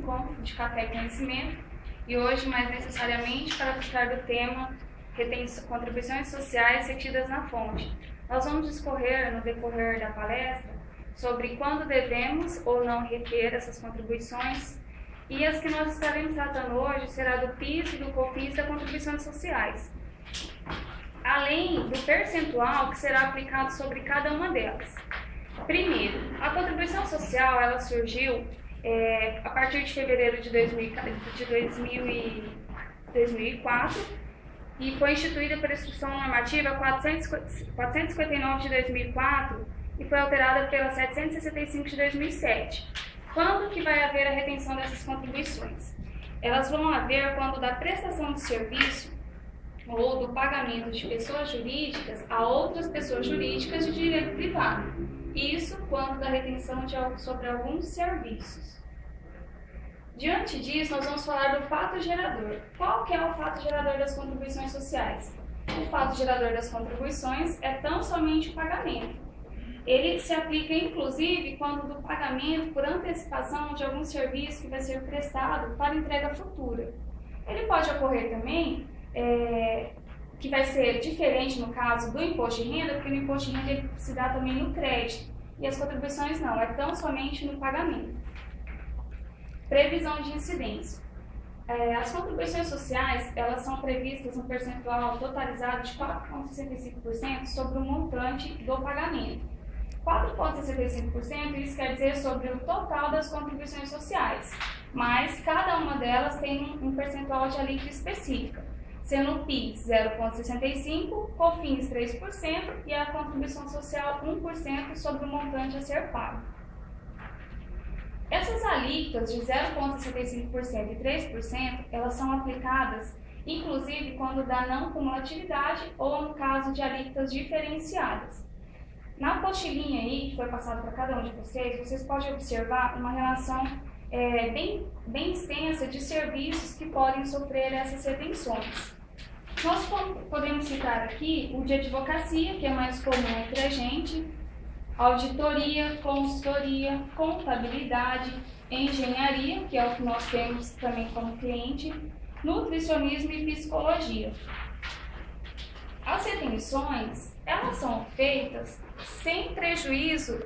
encontro de Café e Conhecimento e hoje, mais necessariamente, para tratar do tema contribuições sociais retidas na fonte. Nós vamos discorrer no decorrer da palestra sobre quando devemos ou não reter essas contribuições e as que nós estaremos tratando hoje será do PIS e do COFINS das contribuições sociais, além do percentual que será aplicado sobre cada uma delas. Primeiro, a contribuição social ela surgiu a partir de fevereiro de 2004 e foi instituída pela Instrução Normativa 459 de 2004 e foi alterada pela 765 de 2007. Quando que vai haver a retenção dessas contribuições? Elas vão haver quando da prestação de serviço ou do pagamento de pessoas jurídicas a outras pessoas jurídicas de direito privado. Isso quando da retenção sobre alguns serviços. Diante disso, nós vamos falar do fato gerador. Qual que é o fato gerador das contribuições sociais? O fato gerador das contribuições é tão somente o pagamento. Ele se aplica, inclusive, quando do pagamento por antecipação de algum serviço que vai ser prestado para entrega futura. Ele pode ocorrer também, que vai ser diferente no caso do imposto de renda, porque no imposto de renda ele se dá também no crédito, e as contribuições não, é tão somente no pagamento. Previsão de incidência. As contribuições sociais, elas são previstas no percentual totalizado de 4,65% sobre o montante do pagamento. 4,65% isso quer dizer sobre o total das contribuições sociais, mas cada uma delas tem um percentual de alíquota específica, sendo o PIS 0,65%, COFINS 3% e a contribuição social 1% sobre o montante a ser pago. Essas alíquotas de 0,65% e 3%, elas são aplicadas inclusive quando da não cumulatividade ou no caso de alíquotas diferenciadas. Na apostilinha aí, que foi passada para cada um de vocês podem observar uma relação bem extensa de serviços que podem sofrer essas retenções. Nós podemos citar aqui o de advocacia, que é mais comum entre a gente, auditoria, consultoria, contabilidade, engenharia, que é o que nós temos também como cliente, nutricionismo e psicologia. As retenções, elas são feitas sem prejuízo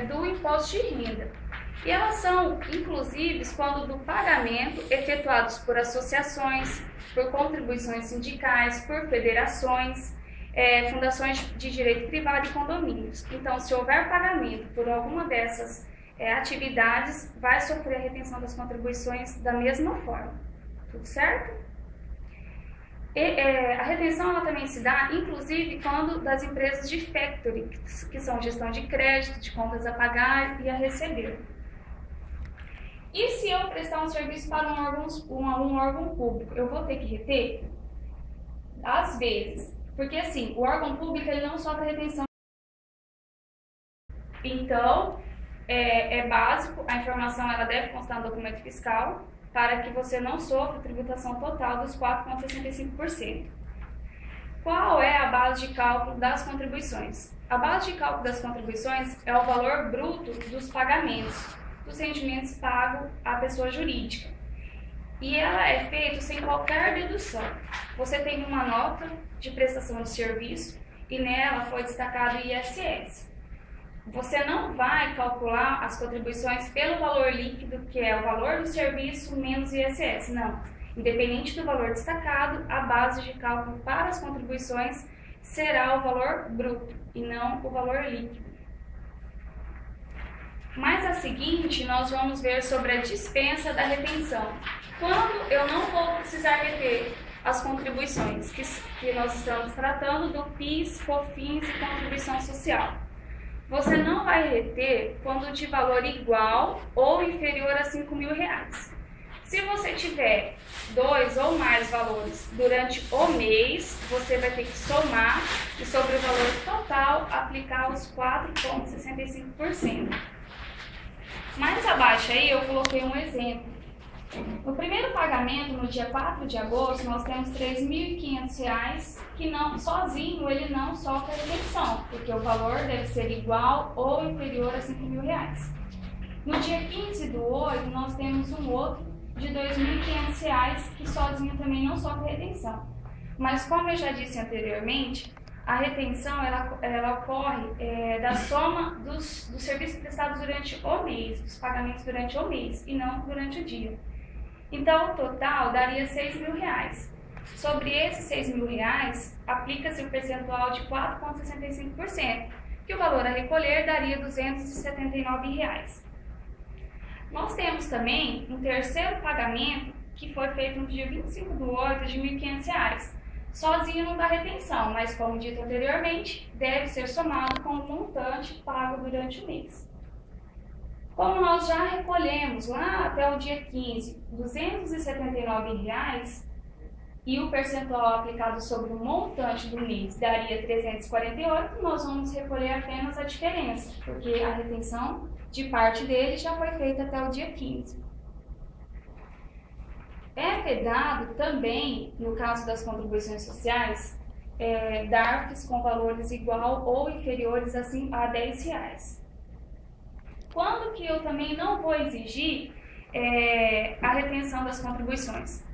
do imposto de renda. E elas são, inclusive, quando do pagamento efetuados por associações, por contribuições sindicais, por federações, fundações de direito privado e condomínios. Então, se houver pagamento por alguma dessas atividades, vai sofrer a retenção das contribuições da mesma forma. Tudo certo? A retenção ela também se dá, inclusive, quando das empresas de factoring, que são gestão de crédito, de contas a pagar e a receber. E se eu prestar um serviço para um órgão público, eu vou ter que reter? Às vezes. Porque assim, o órgão público ele não sofre retenção. Então, é básico, a informação ela deve constar no documento fiscal para que você não sofra tributação total dos 4,65%. Qual é a base de cálculo das contribuições? A base de cálculo das contribuições é o valor bruto dos pagamentos, dos rendimentos pagos à pessoa jurídica. E ela é feita sem qualquer dedução. Você tem uma nota de prestação de serviço e nela foi destacado o ISS. Você não vai calcular as contribuições pelo valor líquido, que é o valor do serviço menos ISS, não. Independente do valor destacado, a base de cálculo para as contribuições será o valor bruto e não o valor líquido. Mais a seguinte, nós vamos ver sobre a dispensa da retenção. Quando eu não vou precisar reter as contribuições, que nós estamos tratando do PIS, COFINS e contribuição social. Você não vai reter quando de valor igual ou inferior a R$5.000. Se você tiver 2 ou mais valores durante o mês, você vai ter que somar e sobre o valor total aplicar os 4,65%. Mais abaixo aí eu coloquei um exemplo. No primeiro pagamento, no dia 4 de agosto, nós temos R$3.500, que não, sozinho ele não sofre a retenção, porque o valor deve ser igual ou inferior a R$5.000. No dia 15/8, nós temos um outro de R$ 2.500, que sozinho também não sofre retenção. Mas como eu já disse anteriormente, a retenção ela ocorre da soma dos serviços prestados durante o mês, dos pagamentos durante o mês e não durante o dia. Então, o total daria R$ 6.000. Sobre esses R$ 6.000, aplica-se o percentual de 4,65%, que o valor a recolher daria R$ 279. Nós temos também um terceiro pagamento que foi feito no dia 25/8 de R$ 1.500. Sozinho não dá retenção, mas como dito anteriormente, deve ser somado com o montante pago durante o mês. Como nós já recolhemos lá até o dia 15 R$ 279 e o percentual aplicado sobre o montante do mês daria 348, nós vamos recolher apenas a diferença, porque a retenção de parte dele já foi feita até o dia 15. É vedado também, no caso das contribuições sociais, DARFs com valores igual ou inferiores assim, a R$ 10. Quando que eu também não vou exigir a retenção das contribuições?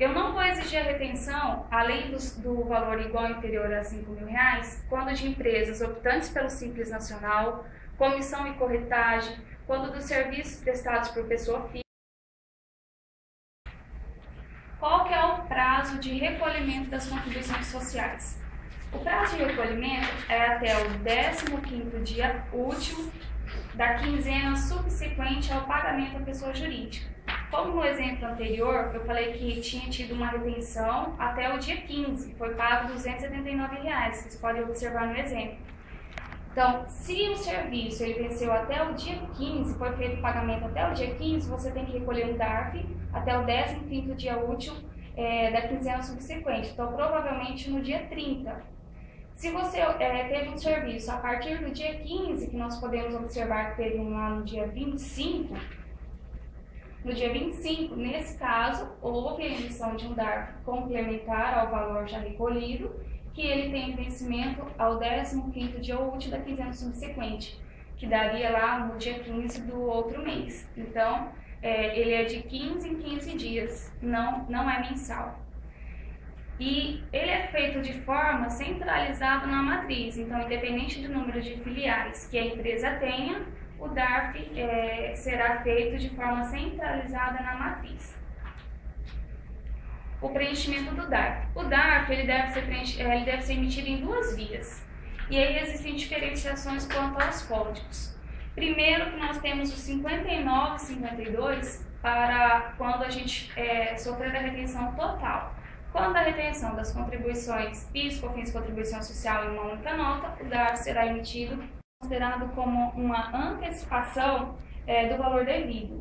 Eu não vou exigir a retenção, além do valor igual ou inferior a R$ 5.000, quando de empresas optantes pelo Simples Nacional, comissão e corretagem, quando dos serviços prestados por pessoa física. Qual que é o prazo de recolhimento das contribuições sociais? O prazo de recolhimento é até o 15º dia útil da quinzena subsequente ao pagamento à pessoa jurídica. Como no exemplo anterior, eu falei que tinha tido uma retenção até o dia 15, foi pago R$ 279, vocês podem observar no exemplo. Então, se o serviço ele venceu até o dia 15, foi feito o pagamento até o dia 15, você tem que recolher um DARF até o 15º dia útil da quinzena subsequente. Então, provavelmente no dia 30. Se você teve um serviço a partir do dia 15, que nós podemos observar que teve um lá no dia 25, nesse caso, houve a emissão de um DARF complementar ao valor já recolhido, que ele tem vencimento ao 15º dia útil da quinzena subsequente, que daria lá no dia 15 do outro mês. Então, ele é de 15 em 15 dias, não é mensal. E ele é feito de forma centralizada na matriz, então, independente do número de filiais que a empresa tenha, o DARF será feito de forma centralizada na matriz. O preenchimento do DARF. O DARF ele deve ser emitido em duas vias. E aí existem diferenciações quanto aos códigos. Primeiro que nós temos o 59 e 52 para quando a gente sofrer a retenção total. Quando a retenção das contribuições PIS, COFINS, contribuição social em uma única nota, o DARF será emitido considerado como uma antecipação do valor devido.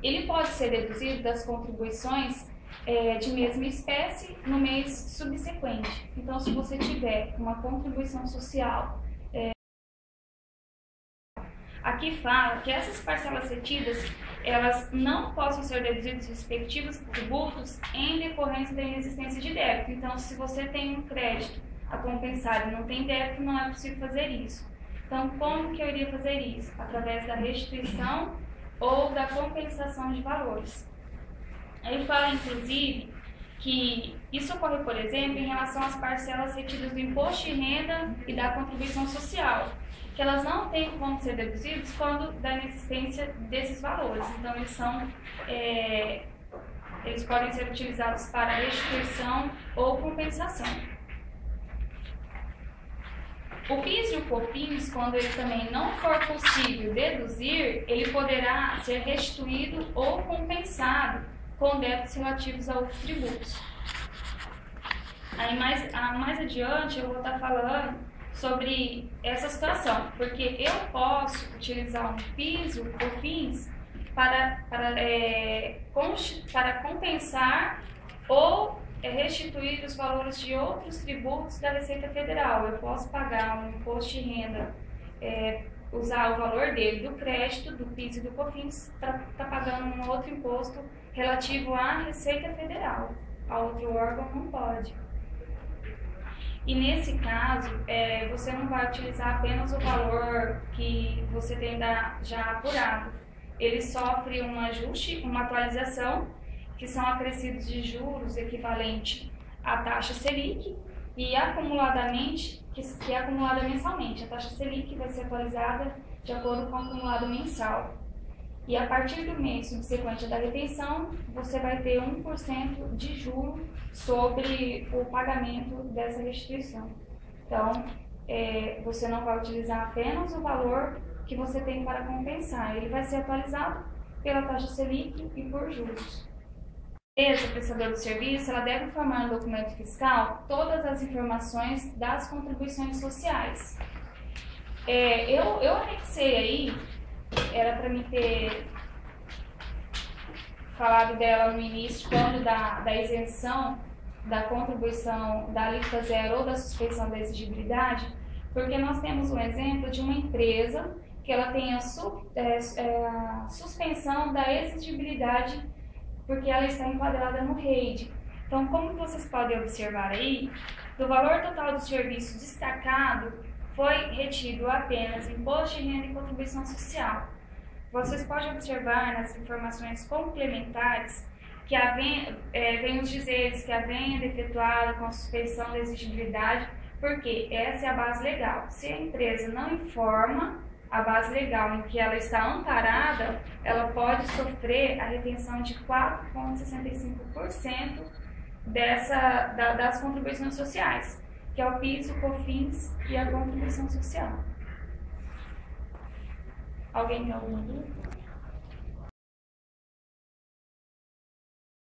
Ele pode ser deduzido das contribuições de mesma espécie no mês subsequente. Então, se você tiver uma contribuição social, aqui fala que essas parcelas retidas, elas não possam ser deduzidos os respectivos tributos em decorrência da inexistência de débito. Então, se você tem um crédito a compensar e não tem débito, não é possível fazer isso. Então, como que eu iria fazer isso? Através da restituição ou da compensação de valores. Aí fala, inclusive, que isso ocorre, por exemplo, em relação às parcelas retidas do imposto de renda e da contribuição social, que elas não têm como ser deduzidas quando da inexistência desses valores. Então, eles podem ser utilizados para restituição ou compensação. O PIS e o COFINS, quando ele também não for possível deduzir, ele poderá ser restituído ou compensado com débitos relativos a outros tributos. Aí mais adiante eu vou estar falando sobre essa situação, porque eu posso utilizar um PIS ou COFINS para compensar ou restituir os valores de outros tributos da Receita Federal. Eu posso pagar um imposto de renda, usar o valor dele do crédito, do PIS e do COFINS, para estar pagando um outro imposto relativo à Receita Federal. A outro órgão não pode. E nesse caso, você não vai utilizar apenas o valor que você tem já apurado. Ele sofre um ajuste, uma atualização, que são acrescidos de juros equivalente à taxa Selic e acumuladamente, que é acumulada mensalmente. A taxa Selic vai ser atualizada de acordo com o acumulado mensal. E a partir do mês subsequente da retenção, você vai ter 1% de juro sobre o pagamento dessa restituição. Então, você não vai utilizar apenas o valor que você tem para compensar. Ele vai ser atualizado pela taxa Selic e por juros. A empresa prestadora de serviço, ela deve informar no documento fiscal todas as informações das contribuições sociais. Eu anexei aí, era para mim ter falado dela no início, quando da isenção da contribuição da alíquota zero ou da suspensão da exigibilidade, porque nós temos um exemplo de uma empresa que ela tem a suspensão da exigibilidade porque ela está enquadrada no REID. Então, como vocês podem observar aí, do valor total do serviço destacado, foi retido apenas imposto de renda e contribuição social. Vocês podem observar nas informações complementares que vem os dizeres que a venda efetuada com a suspensão da exigibilidade, porque essa é a base legal. Se a empresa não informa a base legal em que ela está amparada, ela pode sofrer a retenção de 4,65% das contribuições sociais, que é o PIS, o COFINS e a contribuição social. Alguém tem alguma dúvida?